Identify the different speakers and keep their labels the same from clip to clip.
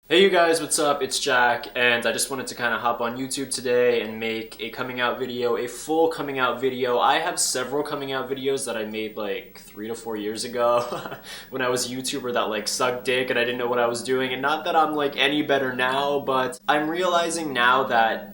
Speaker 1: Hey you guys, what's up? It's Jack, and I just wanted to kind of hop on YouTube today and make a coming out video, a full coming out video. I have several coming out videos that I made like 3 to 4 years ago when I was a YouTuber that like sucked dick and I didn't know what I was doing. And not that I'm like any better now, but I'm realizing now that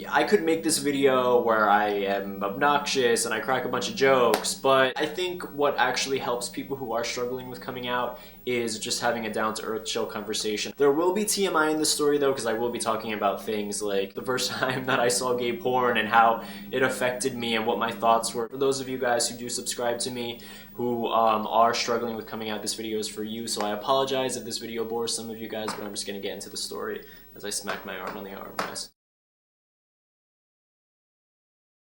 Speaker 1: I could make this video where I am obnoxious and I crack a bunch of jokes, but I think what actually helps people who are struggling with coming out is just having a down-to-earth, chill conversation. There will be TMI in the story though, because I will be talking about things like the first time that I saw gay porn and how it affected me and what my thoughts were. For those of you guys who do subscribe to me, who are struggling with coming out, this video is for you, so I apologize if this video bores some of you guys, but I'm just gonna get into the story as I smack my arm on the armrest.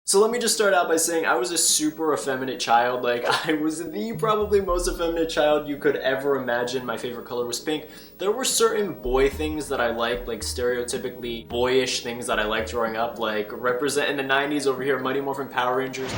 Speaker 1: So let me just start out by saying I was a super effeminate child. Like, I was the probably most effeminate child you could ever imagine. My favorite color was pink. There were certain boy things that I liked, like stereotypically boyish things that I liked growing up, like representing the 90s over here, Mighty Morphin Power Rangers.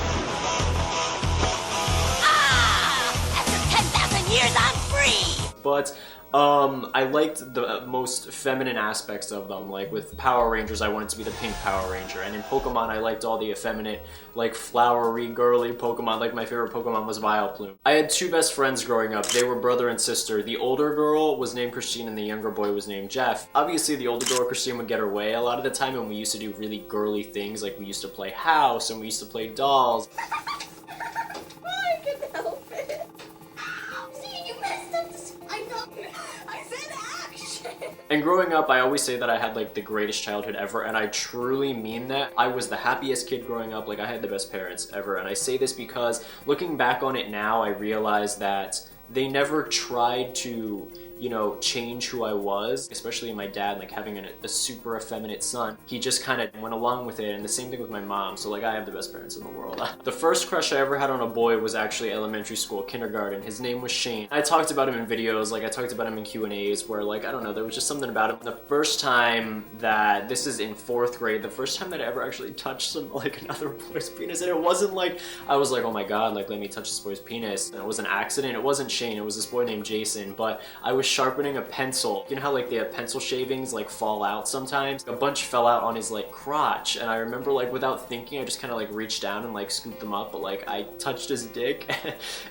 Speaker 2: Ah! After 10,000 years, I'm free!
Speaker 1: But I liked the most feminine aspects of them. Like with Power Rangers, I wanted to be the pink Power Ranger, and in Pokemon I liked all the effeminate, like flowery, girly Pokemon. Like my favorite Pokemon was Vileplume. I had two best friends growing up. They were brother and sister. The older girl was named Christine and the younger boy was named Jeff. Obviously the older girl, Christine, would get her way a lot of the time, and we used to do really girly things. Like we used to play house and we used to play dolls.
Speaker 2: I can help it. See, you messed up this. I know. I said action.
Speaker 1: And growing up, I always say that I had like the greatest childhood ever, and I truly mean that. I was the happiest kid growing up. Like I had the best parents ever, and I say this because looking back on it now, I realize that they never tried to, you know, change who I was, especially my dad, like having a super effeminate son. He just kind of went along with it, and the same thing with my mom. So like I have the best parents in the world. The first crush I ever had on a boy was actually elementary school, kindergarten. His name was Shane. I talked about him in videos, like I talked about him in Q&As where like, I don't know, there was just something about him. The first time that, this is in 4th grade, the first time that I ever actually touched some, like another boy's penis, and it wasn't like, I was like, oh my god, like let me touch this boy's penis. And it was an accident. It wasn't Shane, it was this boy named Jason, but I was sharpening a pencil. You know how like the pencil shavings like fall out sometimes? A bunch fell out on his like crotch, and I remember like without thinking I just kind of like reached down and like scooped them up, but like I touched his dick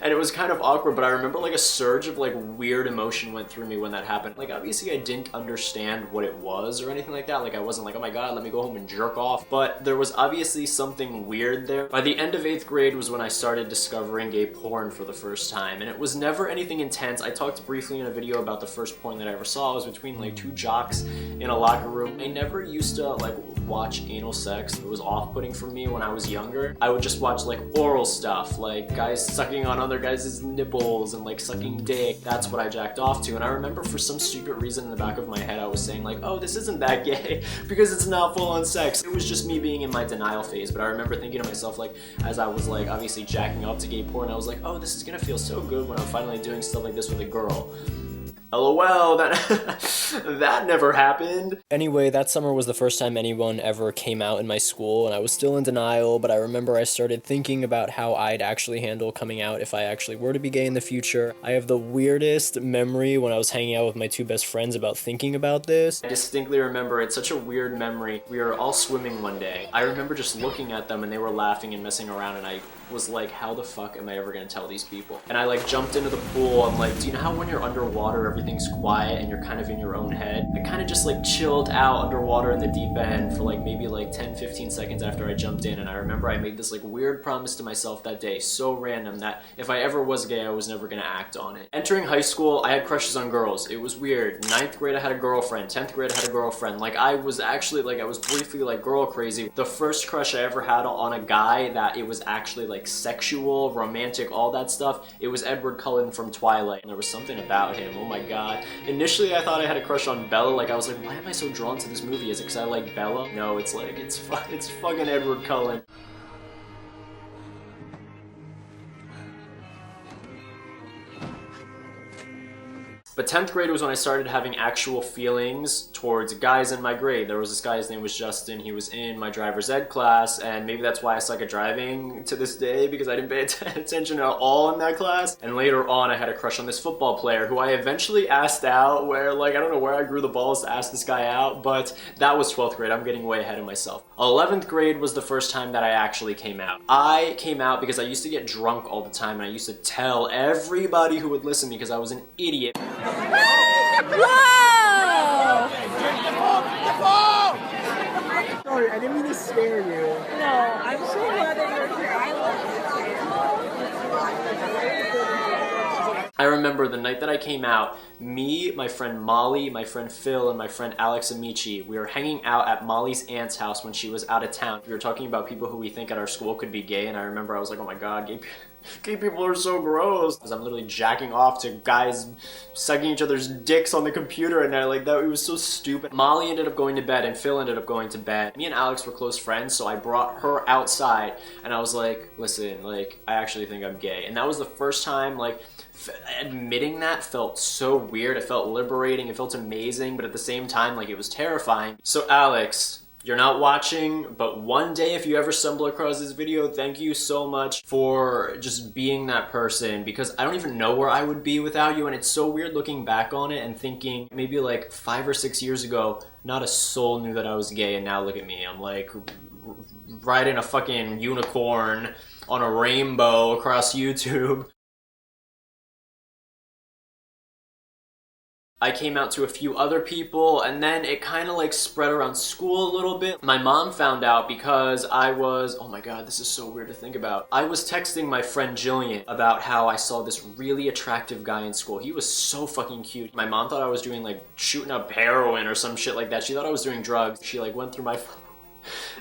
Speaker 1: and it was kind of awkward, but I remember like a surge of like weird emotion went through me when that happened. Like obviously I didn't understand what it was or anything like that. Like I wasn't like, oh my god, let me go home and jerk off, but there was obviously something weird there. By the end of 8th grade was when I started discovering gay porn for the first time, and it was never anything intense. I talked briefly in a video about the first porn that I ever saw. It was between like 2 jocks in a locker room. I never used to like watch anal sex. It was off-putting for me when I was younger. I would just watch like oral stuff, like guys sucking on other guys' nipples and like sucking dick. That's what I jacked off to, and I remember for some stupid reason in the back of my head I was saying like, oh, this isn't that gay because it's not full-on sex. It was just me being in my denial phase, but I remember thinking to myself, like, as I was like obviously jacking off to gay porn, I was like, oh, this is gonna feel so good when I'm finally doing stuff like this with a girl. LOL, that never happened. Anyway, that summer was the first time anyone ever came out in my school, and I was still in denial, but I remember I started thinking about how I'd actually handle coming out if I actually were to be gay in the future. I have the weirdest memory when I was hanging out with my 2 best friends about thinking about this. I distinctly remember, it's such a weird memory. We were all swimming one day. I remember just looking at them and they were laughing and messing around, and I was like, how the fuck am I ever gonna tell these people? And I like jumped into the pool. I'm like, do you know how when you're underwater everything's quiet and you're kind of in your own head? I kind of just like chilled out underwater in the deep end for like maybe like 10-15 seconds after I jumped in, and I remember I made this like weird promise to myself that day, so random, that if I ever was gay I was never gonna act on it. Entering high school, I had crushes on girls. It was weird. 9th grade I had a girlfriend, 10th grade I had a girlfriend. Like I was actually like, I was briefly like girl crazy. The first crush I ever had on a guy that it was actually like sexual, romantic, all that stuff, it was Edward Cullen from Twilight. And there was something about him, oh my god. Initially I thought I had a crush on Bella. Like I was like, why am I so drawn to this movie? Is it because I like Bella? No, it's like, it's fucking Edward Cullen. But 10th grade was when I started having actual feelings towards guys in my grade. There was this guy, his name was Justin. He was in my driver's ed class, and maybe that's why I suck at driving to this day, because I didn't pay attention at all in that class. And later on, I had a crush on this football player who I eventually asked out, where like, I don't know where I grew the balls to ask this guy out, but that was 12th grade. I'm getting way ahead of myself. 11th grade was the first time that I actually came out. I came out because I used to get drunk all the time, and I used to tell everybody who would listen because I was an idiot.
Speaker 2: Whoa!
Speaker 3: Sorry, I didn't mean to scare you.
Speaker 2: No, I'm so glad that you're here. I love this.
Speaker 1: I remember the night that I came out, me, my friend Molly, my friend Phil, and my friend Alex Amici, we were hanging out at Molly's aunt's house when she was out of town. We were talking about people who we think at our school could be gay, and I remember I was like, oh my god, gay people are so gross. Because I'm literally jacking off to guys sucking each other's dicks on the computer, and like that, it was so stupid. Molly ended up going to bed, and Phil ended up going to bed. Me and Alex were close friends, so I brought her outside, and I was like, listen, like, I actually think I'm gay. And that was the first time, like, admitting that felt so weird. It felt liberating, it felt amazing, but at the same time, like, it was terrifying. So Alex, you're not watching, but one day if you ever stumble across this video, thank you so much for just being that person, because I don't even know where I would be without you, and it's so weird looking back on it and thinking maybe like 5 or 6 years ago, not a soul knew that I was gay, and now look at me. I'm like riding a fucking unicorn on a rainbow across YouTube. I came out to a few other people, and then it kind of like spread around school a little bit. My mom found out because I was, oh my god, this is so weird to think about. I was texting my friend Jillian about how I saw this really attractive guy in school. He was so fucking cute. My mom thought I was doing like shooting up heroin or some shit like that. She thought I was doing drugs. She like went through my phone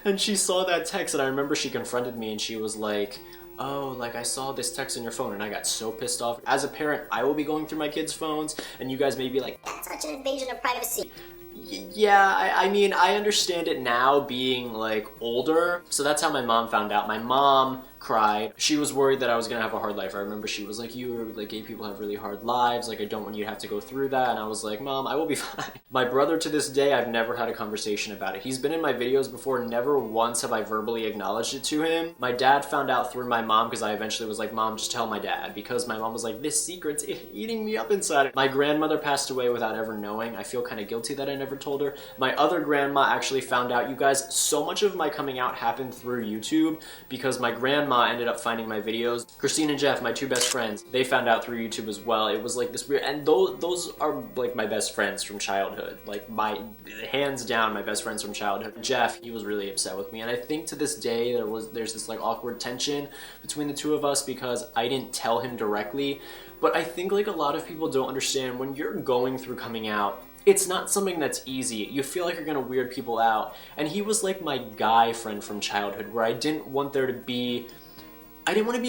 Speaker 1: and she saw that text, and I remember she confronted me and she was like, oh, like I saw this text on your phone, and I got so pissed off. As a parent, I will be going through my kids' phones, and you guys may be like, that's such an invasion of privacy. Yeah, I mean, I understand it now being like older. So that's how my mom found out. My mom cried. She was worried that I was gonna have a hard life. I remember she was like, like, gay people have really hard lives. Like, I don't want you to have to go through that. And I was like, Mom, I will be fine. My brother, to this day, I've never had a conversation about it. He's been in my videos before. Never once have I verbally acknowledged it to him. My dad found out through my mom, because I eventually was like, Mom, just tell my dad. Because my mom was like, this secret's eating me up inside. My grandmother passed away without ever knowing. I feel kind of guilty that I never told her. My other grandma actually found out. You guys, so much of my coming out happened through YouTube, because my grandma ended up finding my videos. Christine and Jeff, my two best friends, they found out through YouTube as well. It was like this weird, and those are like my best friends from childhood. Like, my hands down, my best friends from childhood. Jeff, he was really upset with me, and I think to this day there's this like awkward tension between the two of us because I didn't tell him directly. But I think like a lot of people don't understand, when you're going through coming out, it's not something that's easy. You feel like you're gonna weird people out. And he was like my guy friend from childhood, where I didn't want to be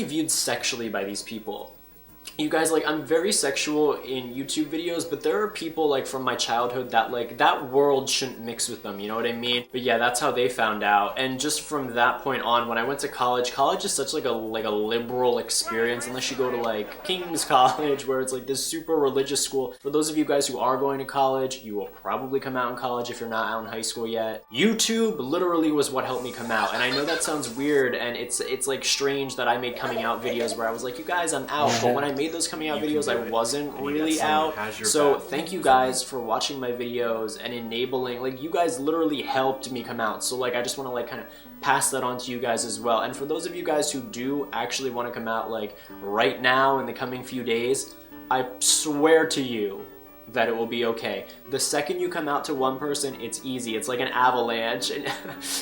Speaker 1: viewed sexually by these people. You guys, like, I'm very sexual in YouTube videos, but there are people like from my childhood that like that world shouldn't mix with them, you know what I mean? But yeah, that's how they found out. And just from that point on, when I went to college is such like a liberal experience, unless you go to like King's College, where it's like this super religious school. For those of you guys who are going to college, you will probably come out in college if you're not out in high school yet. YouTube literally was what helped me come out. And I know that sounds weird, and it's like strange that I made coming out videos where I was like, you guys, I'm out. But when I made those coming out videos, I wasn't really out. So thank you guys for watching my videos and enabling, like, you guys literally helped me come out. So like, I just want to like kind of pass that on to you guys as well. And for those of you guys who do actually want to come out like right now in the coming few days, I swear to you that it will be okay. The second you come out to one person, it's easy. It's like an avalanche, and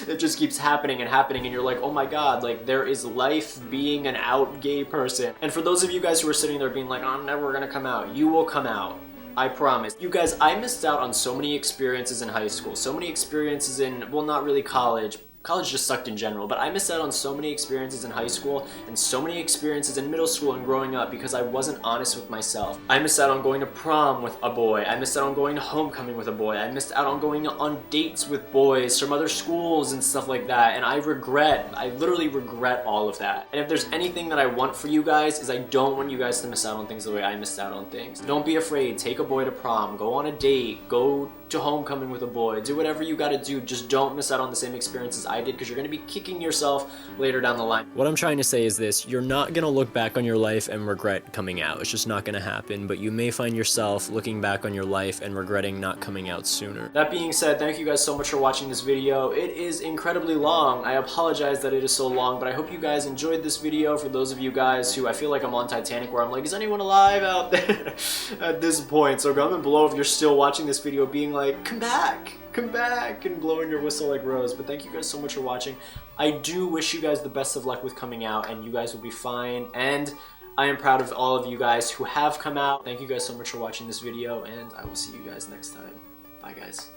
Speaker 1: it just keeps happening and happening, and you're like, oh my god, like, there is life being an out gay person. And for those of you guys who are sitting there being like, oh, I'm never gonna come out, you will come out. I promise. You guys, I missed out on so many experiences in high school, so many experiences in, well, not really college. college just sucked in general, but I missed out on so many experiences in high school and so many experiences in middle school and growing up because I wasn't honest with myself. I missed out on going to prom with a boy. I missed out on going to homecoming with a boy. I missed out on going on dates with boys from other schools and stuff like that, and I literally regret all of that. And if there's anything that I want for you guys is I don't want you guys to miss out on things the way I missed out on things. Don't be afraid. Take a boy to prom. Go on a date. Go to homecoming with a boy. Do whatever you gotta do. Just don't miss out on the same experiences I did because you're gonna be kicking yourself later down the line. What I'm trying to say is this: you're not gonna look back on your life and regret coming out. It's just not gonna happen, but you may find yourself looking back on your life and regretting not coming out sooner. That being said, thank you guys so much for watching this video. It is incredibly long. I apologize that it is so long, but I hope you guys enjoyed this video. For those of you guys who, I feel like I'm on Titanic where I'm like, is anyone alive out there at this point? So comment below if you're still watching this video being like, come back, and blowing your whistle like Rose. But thank you guys so much for watching. I do wish you guys the best of luck with coming out, and you guys will be fine, and I am proud of all of you guys who have come out. Thank you guys so much for watching this video, and I will see you guys next time. Bye guys.